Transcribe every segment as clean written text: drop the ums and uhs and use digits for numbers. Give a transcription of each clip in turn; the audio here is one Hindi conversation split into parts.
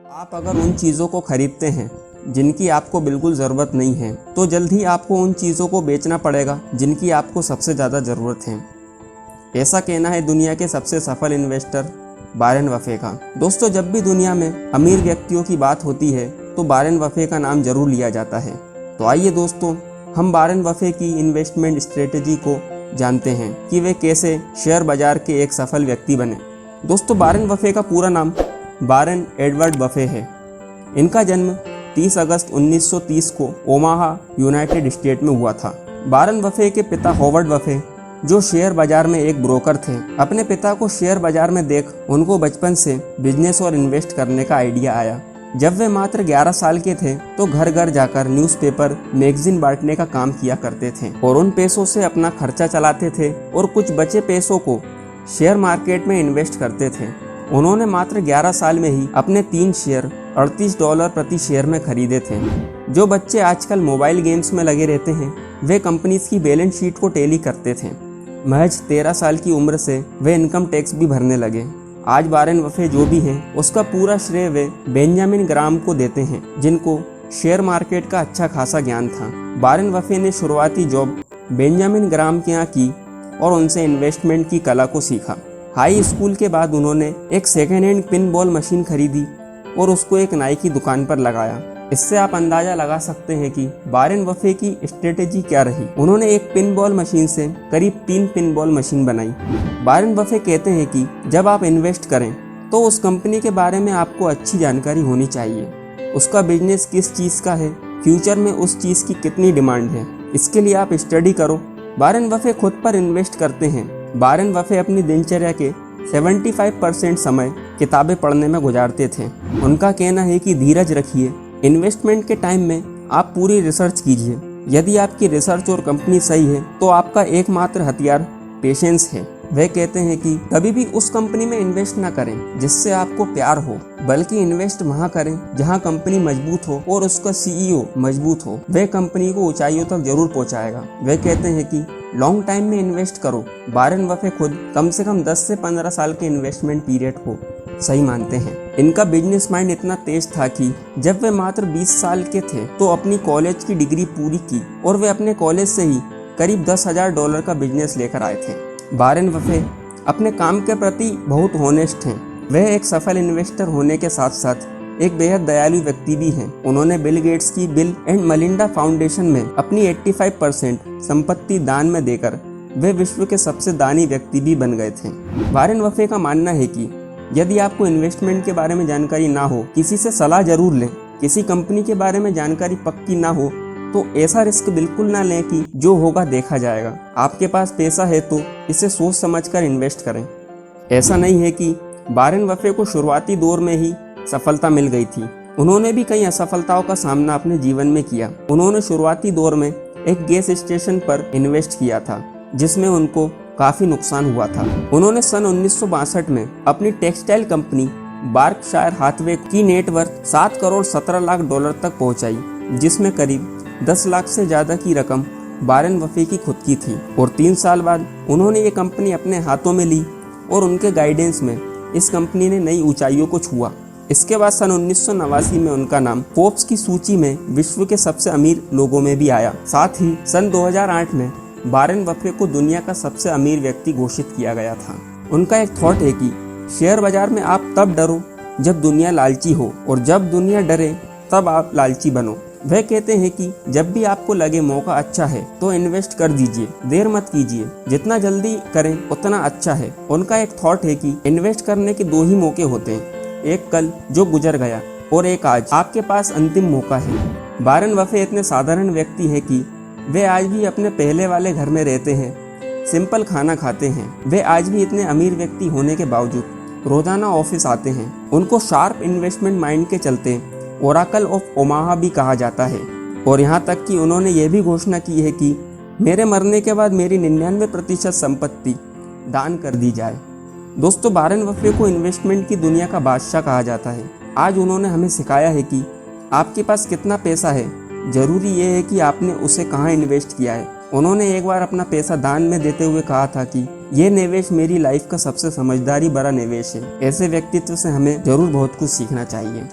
आप अगर उन चीज़ों को खरीदते हैं जिनकी आपको बिल्कुल ज़रूरत नहीं है, तो जल्द ही आपको उन चीज़ों को बेचना पड़ेगा जिनकी आपको सबसे ज़्यादा ज़रूरत है। ऐसा कहना है दुनिया के सबसे सफल इन्वेस्टर वॉरेन बफे का। दोस्तों, जब भी दुनिया में अमीर व्यक्तियों की बात होती है तो वॉरेन बफे का नाम जरूर लिया जाता है। तो आइए दोस्तों, हम वॉरेन बफे की इन्वेस्टमेंट स्ट्रेटेजी को जानते हैं कि वे कैसे शेयर बाजार के एक सफल व्यक्ति बने। दोस्तों, वॉरेन बफे का पूरा नाम वॉरेन एडवर्ड बफे है। इनका जन्म 30 अगस्त 1930 को ओमाहा, यूनाइटेड स्टेट में हुआ था। वॉरेन बफे के पिता हॉवर्ड बफे, जो शेयर बाजार में एक ब्रोकर थे, अपने पिता को शेयर बाजार में देख उनको बचपन से बिजनेस और इन्वेस्ट करने का आइडिया आया। जब वे मात्र 11 साल के थे तो घर घर जाकर न्यूज़पेपर, मैगजीन बांटने का काम किया करते थे और उन पैसों से अपना खर्चा चलाते थे और कुछ बचे पैसों को शेयर मार्केट में इन्वेस्ट करते थे। उन्होंने मात्र 11 साल में ही अपने 3 शेयर $38 प्रति शेयर में खरीदे थे। जो बच्चे आजकल मोबाइल गेम्स में लगे रहते हैं, वे कंपनीज की बैलेंस शीट को टैली करते थे। महज 13 साल की उम्र से वे इनकम टैक्स भी भरने लगे। आज वॉरेन बफे जो भी हैं, उसका पूरा श्रेय वे बेंजामिन ग्राहम को देते हैं, जिनको शेयर मार्केट का अच्छा खासा ज्ञान था। वॉरेन बफे ने शुरुआती जॉब बेंजामिन ग्राहम के यहाँ की और उनसे इन्वेस्टमेंट की कला को सीखा। हाई स्कूल के बाद उन्होंने एक second hand pin ball machine खरीदी और उसको एक नाई की दुकान पर लगाया। इससे आप अंदाजा लगा सकते हैं कि वॉरेन बफे की स्ट्रेटेजी क्या रही। उन्होंने एक पिन बॉल मशीन से करीब 3 पिन बॉल मशीन बनाई। वॉरेन बफे कहते हैं कि जब आप इन्वेस्ट करें तो उस कंपनी के बारे में आपको अच्छी जानकारी होनी चाहिए। उसका बिजनेस किस चीज़ का है, फ्यूचर में उस चीज़ की कितनी डिमांड है, इसके लिए आप स्टडी करो। वॉरेन बफे खुद पर इन्वेस्ट करते हैं। वॉरेन बफे अपनी दिनचर्या के 75% समय किताबें पढ़ने में गुजारते थे। उनका कहना है कि धीरज रखिए, इन्वेस्टमेंट के टाइम में आप पूरी रिसर्च कीजिए। यदि आपकी रिसर्च और कंपनी सही है तो आपका एकमात्र हथियार पेशेंस है। वे कहते हैं कि कभी भी उस कंपनी में इन्वेस्ट ना करें जिससे आपको प्यार हो, बल्कि इन्वेस्ट वहाँ करें जहाँ कंपनी मजबूत हो और उसका CEO मजबूत हो। वे कंपनी को ऊंचाइयों तक जरूर पहुँचाएगा। वे कहते हैं कि लॉन्ग टाइम में इन्वेस्ट करो। वॉरेन बफे खुद कम से कम 10 से 15 साल के इन्वेस्टमेंट पीरियड को सही मानते हैं। इनका बिजनेस माइंड इतना तेज था कि जब वे मात्र 20 साल के थे तो अपनी कॉलेज की डिग्री पूरी की और वे अपने कॉलेज से ही करीब $10,000 का बिजनेस लेकर आए थे। वॉरेन बफे अपने काम के प्रति बहुत ऑनेस्ट हैं। वह एक सफल इन्वेस्टर होने के साथ साथ एक बेहद दयालु व्यक्ति भी हैं। उन्होंने बिल गेट्स की बिल एंड मलिंडा फाउंडेशन में अपनी 85% संपत्ति दान में देकर वे विश्व के सबसे दानी व्यक्ति भी बन गए थे। वॉरेन बफे का मानना है कि यदि आपको इन्वेस्टमेंट के बारे में जानकारी ना हो, किसी से सलाह जरूर लें। किसी कंपनी के बारे में जानकारी पक्की ना हो तो ऐसा रिस्क बिल्कुल ना लें कि जो होगा देखा जाएगा। आपके पास पैसा है तो इसे सोच समझकर इन्वेस्ट करें। ऐसा नहीं है कि वॉरेन बफे को शुरुआती दौर में ही सफलता मिल गई थी। उन्होंने भी कई असफलताओं का सामना अपने जीवन में किया। उन्होंने शुरुआती दौर में एक गैस स्टेशन पर इन्वेस्ट किया था जिसमें उनको काफी नुकसान हुआ था। उन्होंने सन 1962 में अपनी टेक्सटाइल कंपनी बार्कशायर हाथवे की नेटवर्थ $7 करोड़ 17 लाख तक पहुंचाई, जिसमें करीब 10 लाख से ज्यादा की रकम वॉरेन बफे की खुद की थी। और 3 साल बाद उन्होंने ये कंपनी अपने हाथों में ली और उनके गाइडेंस में इस कंपनी ने नई ऊंचाइयों को छुआ। इसके बाद सन 1989 में उनका नाम फोर्ब्स की सूची में विश्व के सबसे अमीर लोगों में भी आया। साथ ही सन 2008 में वॉरेन बफे को दुनिया का सबसे अमीर व्यक्ति घोषित किया गया था। उनका एक थॉट है कि शेयर बाजार में आप तब डरो जब दुनिया लालची हो और जब दुनिया डरे तब आप लालची बनो। वह कहते हैं कि जब भी आपको लगे मौका अच्छा है तो इन्वेस्ट कर दीजिए, देर मत कीजिए। जितना जल्दी करें उतना अच्छा है। उनका एक थॉट है कि इन्वेस्ट करने के 2 ही मौके होते हैं, एक कल जो गुजर गया और एक आज। आपके पास अंतिम मौका है। वॉरेन बफे इतने साधारण व्यक्ति है कि वे आज भी अपने पहले वाले घर में रहते हैं, सिंपल खाना खाते हैं। वे आज भी इतने अमीर व्यक्ति होने के बावजूद रोजाना ऑफिस आते हैं। उनको शार्प इन्वेस्टमेंट माइंड के चलते ओराकल ऑफ ओमाहा भी कहा जाता है। और यहाँ तक कि उन्होंने ये भी घोषणा की है कि मेरे मरने के बाद मेरी 99% संपत्ति दान कर दी जाए। दोस्तों, वॉरेन बफे को इन्वेस्टमेंट की दुनिया का बादशाह कहा जाता है। आज उन्होंने हमें सिखाया है कि आपके पास कितना पैसा है, जरूरी ये है कि आपने उसे कहाँ इन्वेस्ट किया है। उन्होंने एक बार अपना पैसा दान में देते हुए कहा था कि ये निवेश मेरी लाइफ का सबसे समझदारी भरा निवेश है। ऐसे व्यक्तित्व से हमें जरूर बहुत कुछ सीखना चाहिए।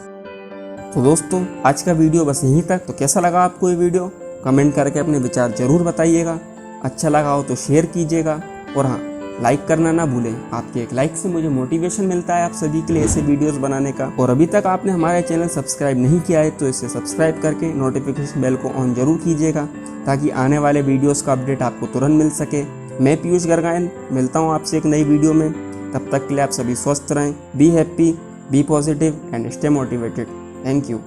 तो दोस्तों आज का वीडियो बस यहीं तक। तो कैसा लगा आपको ये वीडियो कमेंट करके अपने विचार जरूर बताइएगा। अच्छा लगा हो तो शेयर कीजिएगा और हाँ, लाइक करना ना भूलें। आपके एक लाइक से मुझे मोटिवेशन मिलता है आप सभी के लिए ऐसे वीडियोस बनाने का। और अभी तक आपने हमारा चैनल सब्सक्राइब नहीं किया है तो इसे सब्सक्राइब करके नोटिफिकेशन बेल को ऑन जरूर कीजिएगा, ताकि आने वाले वीडियोस का अपडेट आपको तुरंत मिल सके। मैं पीयूष गर्गायन मिलता हूँ आपसे एक नई वीडियो में। तब तक के लिए आप सभी स्वस्थ रहें, be happy, be positive and stay motivated. Thank you.